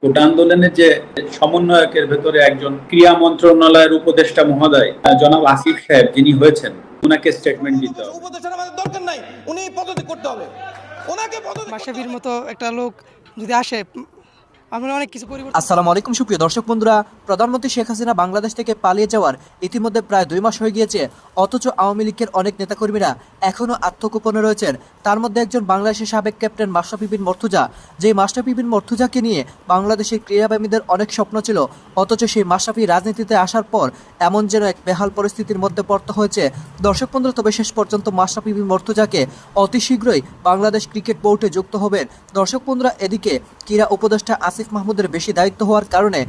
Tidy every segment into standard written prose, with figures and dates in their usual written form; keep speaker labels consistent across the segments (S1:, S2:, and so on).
S1: কোটা আন্দোলনের যে সমন্বয়কের ভেতরে একজন ক্রীড়া মন্ত্রণালয়ের উপদেষ্টা মহোদয় জনাব আসিফ সাহেব যিনি হয়েছেন, ওনাকে স্টেটমেন্ট দিতে হবে।
S2: উপদেষ্টার আমাদের দরকার নাই, উনি পদত্যাগ করতে হবে, ওনাকে পদত্যাগ।
S3: মাশরাফির মতো একটা লোক যদি আসে, আমরা অনেক কিছু পরিবর্তন।
S4: আসসালামু আলাইকুম সুপ্রিয় দর্শক বন্ধুরা, প্রধানমন্ত্রী শেখ হাসিনা বাংলাদেশ থেকে পালিয়ে যাওয়ার ইতিমধ্যে প্রায় 2 মাস হয়ে গিয়েছে। অথচ আওয়ামী লীগের অনেক নেতাকর্মীরা এখনও আত্মগোপনে রয়েছেন। তার মধ্যে একজন বাংলাদেশের সাবেক ক্যাপ্টেন মাশরাফি বিন মর্তুজা, যে মাশরাফি বিন মর্তুজাকে নিয়ে বাংলাদেশের ক্রীড়াপ্রেমীদের অনেক স্বপ্ন ছিল। অথচ সেই মাশরাফি রাজনীতিতে আসার পর এমন যেন এক বেহাল পরিস্থিতির মধ্যে পড়তে হয়েছে। দর্শক বন্ধুরা, তবে শেষ পর্যন্ত মাশরাফি বিন মর্তুজাকে অতি শীঘ্রই বাংলাদেশ ক্রিকেট বোর্ডে যুক্ত হবেন। দর্শক বন্ধুরা, এদিকে ক্রীড়া উপদেষ্টা আসিফ মাহমুদের বেশি দায়িত্ব হওয়ার কারণে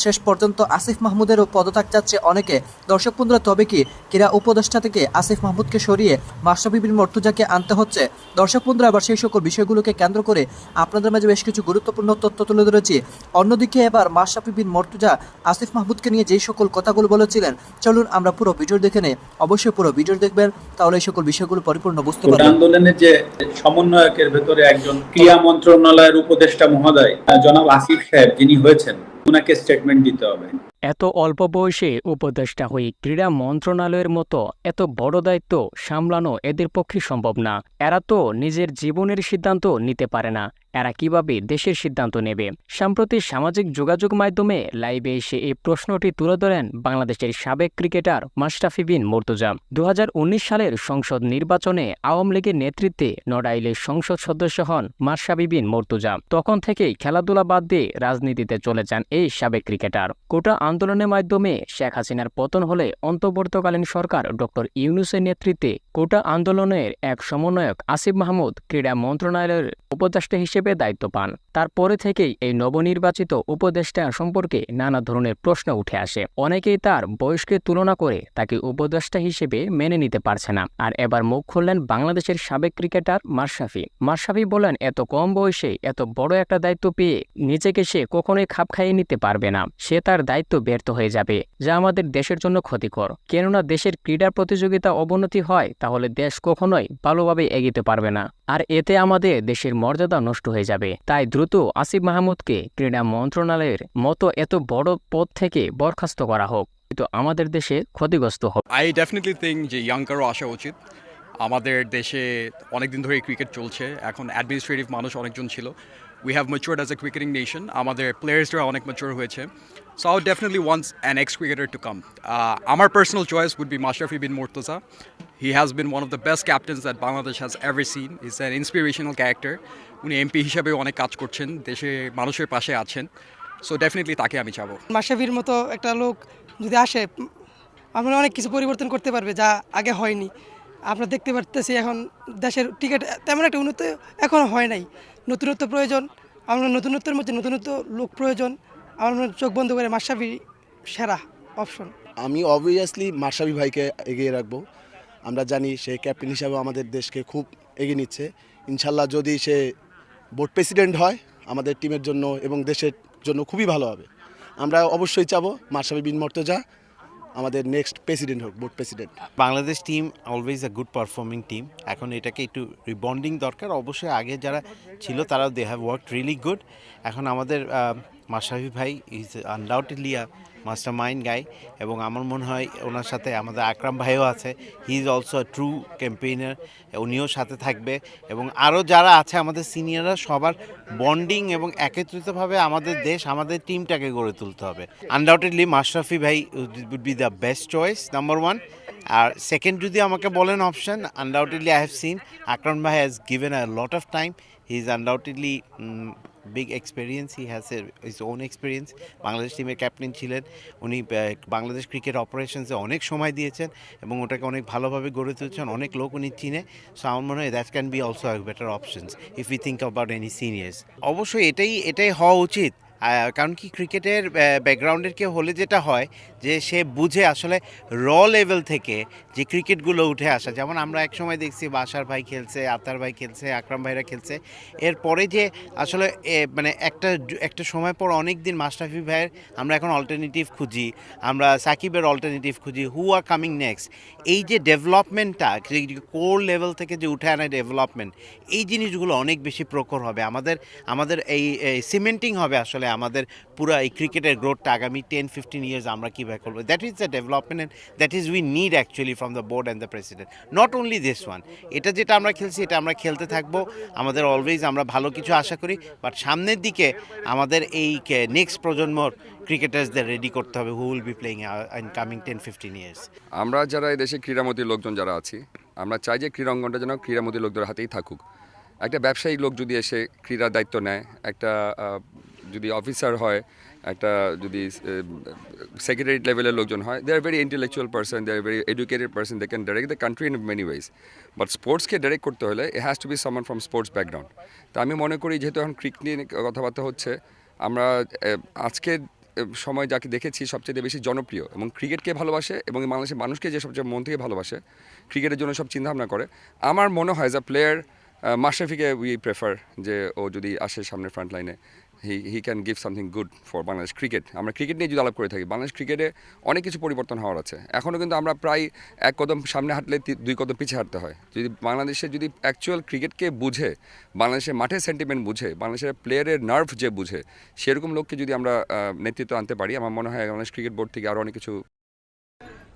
S4: শেষ পর্যন্ত আসিফ মাহমুদেরও পদত্যাগ চাচ্ছে অনেকে। দর্শক বন্ধুরা, তবে কি ক্রীড়া উপদেষ্টা থেকে আসিফ মাহমুদকে সরিয়ে মাশরাফি বিন মর্তুজাকে আনতে হচ্ছে? দর্শক বন্ধুরা, আবার সেই সকল বিষয়গুলোকে কেন্দ্র করে আপনাদের মাঝে বেশ কিছু গুরুত্বপূর্ণ তথ্য তুলে ধরেছি। অন্যদিকে এবার মাশরাফি বিন মর্তুজা আসিফ মাহমুদকে নিয়ে যেই সকল কথাগুলো বলেছিলেন, চলুন আমরা পুরো ভিডিও দেখে নেই। অবশ্যই পুরো ভিডিও দেখবেন, তাহলে এই সকল বিষয়গুলো পরিপূর্ণ বুঝতে
S1: কোটা
S4: পারবেন।
S1: আন্দোলনের যে সমন্বয়কের ভেতরে একজন ক্রীড়া মন্ত্রণালয়ের উপদেষ্টা মহোদয় জনাব আসিফ সাহেব যিনি হয়েছেন, ওনাকে স্টেটমেন্ট দিতে হবে।
S5: এত অল্প বয়সে উপদেষ্টা হয়ে ক্রীড়া মন্ত্রণালয়ের মতো এত বড় দায়িত্ব সামলানো এদের পক্ষে সম্ভব না। এরা তো নিজের জীবনের সিদ্ধান্ত নিতে পারে না, এরা কিভাবে দেশের সিদ্ধান্ত নেবে? সম্প্রতি সামাজিক যোগাযোগ মাধ্যমে লাইভে এসে এই প্রশ্নটি তুলে ধরেন বাংলাদেশের সাবেক ক্রিকেটার মাশরাফি বিন মর্তুজা। 2019 সালের সংসদ নির্বাচনে আওয়ামী লীগের নেতৃত্বে নড়াইলের সংসদ সদস্য হন মাশরাফি বিন মর্তুজা। তখন থেকেই খেলাধুলা বাদ দিয়ে রাজনীতিতে চলে যান এই সাবেক ক্রিকেটার। কোটা আন্দোলনের মাধ্যমে শেখ হাসিনার পতন হলে অন্তর্বর্তীকালীন সরকার ডক্টর ইউনূসের নেতৃত্বে কোটা আন্দোলনের এক সমন্বয়ক আসিফ মাহমুদ ক্রীড়া মন্ত্রণালয়ের উপদেষ্টা হিসেবে দায়িত্ব পান। তারপরে থেকেই এই নবনির্বাচিত উপদেষ্টা সম্পর্কে নানা ধরনের প্রশ্ন উঠে আসে। অনেকেই তার বয়সকে তুলনা করে তাকে উপদেষ্টা হিসেবে মেনে নিতে পারছে না। আর এবার মুখ খুললেন বাংলাদেশের সাবেক ক্রিকেটার মাশরাফি বলেন, এত কম বয়সে এত বড় একটা দায়িত্ব পেয়ে নিজেকে সে কখনোই খাপ খাইয়ে নিতে পারবে না। সে তার দায়িত্ব ব্যর্থ হয়ে যাবে, যা আমাদের দেশের জন্য ক্ষতিকর। কেননা দেশের ক্রীড়া প্রতিযোগিতা অবনতি হয়, তাহলে দেশ কখনোই ভালোভাবে এগিয়ে পারবে না, আর এতে আমাদের দেশের মর্যাদা নষ্ট হয়ে যাবে। তাই দ্রুত আসিফ মাহমুদকে ক্রীড়া মন্ত্রণালয়ের মতো এত বড় পদ থেকে বরখাস্ত করা হোক, কিন্তু আমাদের দেশে ক্ষতিগ্রস্ত হবে।
S6: আই ডেফিনেটলি থিঙ্ক যে ইয়াংকারও আসা উচিত। আমাদের দেশে অনেকদিন ধরে ক্রিকেট চলছে, এখন অ্যাডমিনিস্ট্রেটিভ মানুষ অনেকজন ছিল। We have matured as a cricketing nation, আমাদের প্লেয়ার্সরা অনেক ম্যাচিউর হয়েছে। So I definitely wants an ex cricketer to come. আমার personal choice would be Mashrafe Bin Mortaza. He has been one of the best captains that Bangladesh has ever seen. He's an inspirational character. উনি MP হিসাবে অনেক কাজ করছেন, দেশে মানুষের পাশে আছেন। সো ডেফিনেটলি তাকে আমি চাবো।
S3: মাশরাফির মতো একটা লোক যদি আসে, আমরা অনেক কিছু পরিবর্তন করতে পারবে, যা আগে হয়নি। আমরা দেখতে পারতেছি এখন দেশের টিকিট তেমন একটা উন্নত এখনও হয় নাই। নতুনত্ব প্রয়োজন, আমরা নতুনত্বের মধ্যে নতুনত্ব লোক প্রয়োজন। আমরা চোখ বন্ধ করে মাশরাফি সেরা অপশন।
S7: আমি অবভিয়াসলি মাশরাফি ভাইকে এগিয়ে রাখবো। আমরা জানি সে ক্যাপ্টেন হিসাবে আমাদের দেশকে খুব এগিয়ে নিচ্ছে। ইনশাল্লাহ যদি সে বোর্ড প্রেসিডেন্ট হয় আমাদের টিমের জন্য এবং দেশের জন্য খুবই ভালো হবে। আমরা অবশ্যই চাবো মাশরাফি বিন মর্তুজা আমাদের নেক্সট প্রেসিডেন্ট হোক, board president.
S8: Bangladesh team always a good performing team. এখন এটাকে একটু রিবন্ডিং দরকার। অবশ্যই আগে যারা ছিল তারাও they have worked really good. এখন আমাদের মাশরাফি ভাই is undoubtedly a master mind guy, এবং আমার মনে হয় ওনার সাথে আমাদের আকরাম ভাইও আছে। He is also a true campaigner, উনিও সাথে থাকবে। এবং আরও যারা আছে আমাদের সিনিয়ররা, সবার বন্ডিং এবং একত্রিতভাবে আমাদের দেশ, আমাদের টিমটাকে গড়ে তুলতে হবে। আনডাউটেডলি মাশরাফি ভাই would be the best choice, number one. আর সেকেন্ড যদি আমাকে বলেন option, undoubtedly I have seen Akram ভাই has given a lot of time. He is undoubtedly big experience, he has his own experience. Bangladesh টিমের ক্যাপ্টেন ছিলেন উনি, Bangladesh cricket অপারেশনসে অনেক সময় দিয়েছেন এবং ওটাকে অনেক ভালোভাবে গড়ে তুলেছেন, অনেক লোক উনি চিনে। সো আমার মনে হয় that can be also a better options if you think about any seniors. অবশ্যই এটাই হওয়া উচিত। কারণ কি ক্রিকেটের ব্যাকগ্রাউন্ডের কেউ হলে যেটা হয় যে সে বুঝে আসলে লেভেল থেকে যে ক্রিকেটগুলো উঠে আসা। যেমন আমরা একসময় দেখছি বাশার ভাই খেলছে, আতার ভাই খেলছে, আকরাম ভাইরা খেলছে, এরপরে যে আসলে মানে একটা সময় পর অনেক দিন মাশরাফি ভাইয়ের আমরা এখন অল্টারনেটিভ খুঁজি, আমরা সাকিবের অল্টারনেটিভ খুঁজি, হু আর কামিং নেক্সট। এই যে ডেভেলপমেন্টটা কোর লেভেল থেকে যে উঠে আনা ডেভেলপমেন্ট, এই জিনিসগুলো অনেক বেশি প্রখর হবে, আমাদের এই সিমেন্টিং হবে আসলে আমাদের পুরো এই ক্রিকেটের গ্রোথটা আগামী 10-15 ইয়ার্স আমরা কীভাবে করবো। That is the development and that is we need actually from the board and the president, not only this one. এটা যেটা আমরা খেলছি এটা আমরা খেলতে থাকবো, আমাদের অলওয়েজ আমরা ভালো কিছু আশা করি, বাট সামনের দিকে আমাদের এই নেক্সট প্রজন্মর ক্রিকেটার্সদের রেডি করতে হবে who will be playing in coming 10-15 years.
S9: আমরা যারা এই দেশে ক্রীড়ামতী লোকজন যারা আছি, আমরা চাই যে ক্রীড়াঙ্গনটা যেন ক্রীড়ামতী লোকদের হাতেই থাকুক। একটা ব্যবসায়ী লোক যদি এসে ক্রীড়ার দায়িত্ব নেয়, একটা যদি অফিসার হয়, একটা যদি সেক্রেটারি লেভেলের লোকজন হয়, they are very intellectual person, they are very educated person, they can direct the country in many ways. But স্পোর্টসকে ডাইরেক্ট করতে হলে it has to be someone from sports background. তা আমি মনে করি যেহেতু এখন ক্রিকেট নিয়ে কথাবার্তা হচ্ছে, আমরা আজকের সময় যাকে দেখেছি সবচেয়ে বেশি জনপ্রিয় এবং ক্রিকেটকে ভালোবাসে এবং বাংলাদেশের মানুষকে যে সবচেয়ে মন থেকে ভালোবাসে, ক্রিকেটের জন্য সব চিন্তাভাবনা করে, আমার মনে হয় অ্যাজ আ প্লেয়ার মাশরাফিকে উই প্রেফার যে ও যদি আসে সামনের front line, he can give something good for Bangladesh cricket. আমরা ক্রিকেট নিয়ে যদি আলাপ করে থাকি, বাংলাদেশ ক্রিকেটে অনেক কিছু পরিবর্তন হওয়ার আছে। এখনও কিন্তু আমরা প্রায় এক কদম সামনে হাঁটলে 2 কদম পিছিয়ে হাঁটতে হয়। যদি বাংলাদেশে যদি অ্যাকচুয়াল ক্রিকেটকে বুঝে, বাংলাদেশের মাঠের সেন্টিমেন্ট বুঝে, বাংলাদেশের প্লেয়ারের নার্ভ যে বুঝে, সেরকম লোককে যদি আমরা নেতৃত্ব আনতে পারি, আমার মনে হয় বাংলাদেশ ক্রিকেট বোর্ড থেকে আরও অনেক কিছু।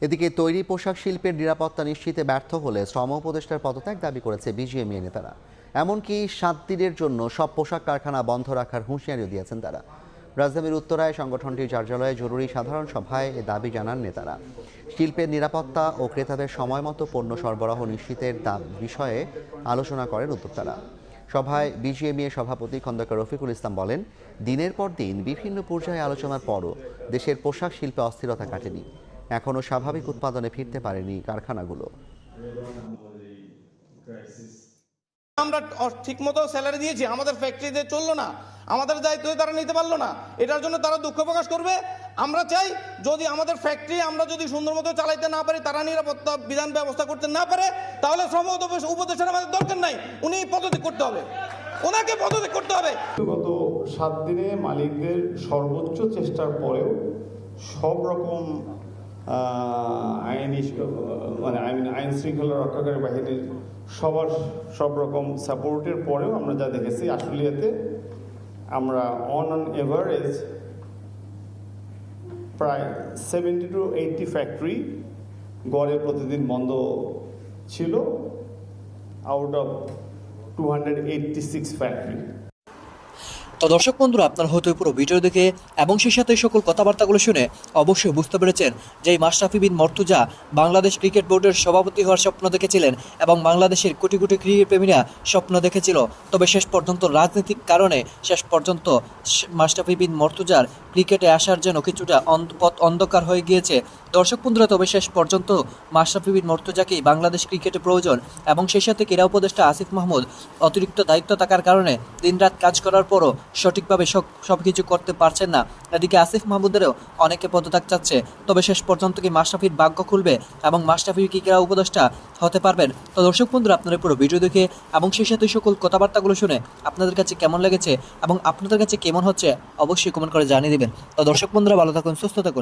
S10: এদিকে তৈরি পোশাক শিল্পের নিরাপত্তা নিশ্চিতে ব্যর্থ হলে শ্রম উপদেষ্টার পদত্যাগ দাবি করেছে বিজিএমইএ নেতারা। এমনকি 7 দিনের জন্য সব পোশাক কারখানা বন্ধ রাখার হুঁশিয়ারিও দিয়েছেন তারা। রাজধানীর উত্তরায় সংগঠনটির কার্যালয়ে জরুরি সাধারণ সভায় এ দাবি জানান নেতারা। শিল্পের নিরাপত্তা ও ক্রেতাদের সময়মতো পণ্য সরবরাহ নিশ্চিতের বিষয়ে আলোচনা করেন উদ্যোক্তারা। সভায় বিজিএমইএ সভাপতি খন্দকার রফিকুল ইসলাম বলেন, দিনের পর দিন বিভিন্ন পর্যায়ে আলোচনার পরও দেশের পোশাক শিল্পে অস্থিরতা কাটেনি, এখনও স্বাভাবিক উৎপাদনে ফিরতে পারেনি কারখানাগুলো।
S2: আমরা ঠিকমতো স্যালারি দিয়েছি, আমাদের ফ্যাক্টরিতে চললো না, আমাদের দায়িত্ব তারা নিতে পারলো না, এটার জন্য তারা দুঃখ প্রকাশ করবে। আমরা চাই যদি আমাদের ফ্যাক্টরি আমরা যদি সুন্দর মতো চালাইতে না পারি, তারা নিরাপত্তা বিধান ব্যবস্থা করতে না পারে, তাহলে শ্রম উপদেষ্টার আমাদের দরকার নাই, উনি পদত্যাগ করতে হবে, ওনাকে পদত্যাগ করতে হবে।
S11: গত 7 দিনে মালিকদের সর্বোচ্চ চেষ্টার পরেও সব রকম আইন শৃঙ্খলা রক্ষাকারী বাহিনীর সব রকম সাপোর্টের পরেও আমরা যা দেখেছি, আশুলিয়াতে আমরা অন এভারেজ প্রায় 70 to 80 ফ্যাক্টরি গড়ে প্রতিদিন বন্ধ ছিল, আউট অফ 286 ফ্যাক্টরি।
S4: তো দর্শক বন্ধুরা, আপনার হয়তো পুরো ভিডিও দেখে এবং সেই সাথে সকল কথাবার্তাগুলো শুনে অবশ্যই বুঝতে পেরেছেন যে মাশরাফি বিন মর্তুজা বাংলাদেশ ক্রিকেট বোর্ডের সভাপতি হওয়ার স্বপ্ন দেখেছিলেন এবং বাংলাদেশের কোটি কোটি ক্রিকেট প্রেমীরা স্বপ্ন দেখেছিল। তবে শেষ পর্যন্ত রাজনৈতিক কারণে শেষ পর্যন্ত মাশরাফি বিন মর্তুজার ক্রিকেটে আসার জন্য কিছুটা পথ অন্ধকার হয়ে গিয়েছে। দর্শক বন্ধুরা, তবে শেষ পর্যন্ত মাশরাফি বিন মর্তুজাকেই বাংলাদেশ ক্রিকেটে প্রয়োজন এবং সেই সাথে ক্রীড়া উপদেষ্টা আসিফ মাহমুদ অতিরিক্ত দায়িত্ব থাকার কারণে দিনরাত কাজ করার পরও সঠিকভাবে সব কিছু করতে পারছেন না। এদিকে আসিফ মাহমুদেরও অনেকে পদত্যাগ চাচ্ছে। তবে শেষ পর্যন্ত কি মাশরাফির ভাগ্য খুলবে এবং মাশরাফি কি ক্রীড়া উপদেষ্টা হতে পারবেন? তো দর্শক বন্ধুরা, আপনারা পুরো ভিডিও দেখে এবং সেই সাথে সকল কথাবার্তাগুলো শুনে আপনাদের কাছে কেমন লেগেছে এবং আপনাদের কাছে কেমন হচ্ছে অবশ্যই কমেন্ট করে জানিয়ে দেবেন। তো দর্শক বন্ধুরা, ভালো থাকুন, সুস্থ থাকুন।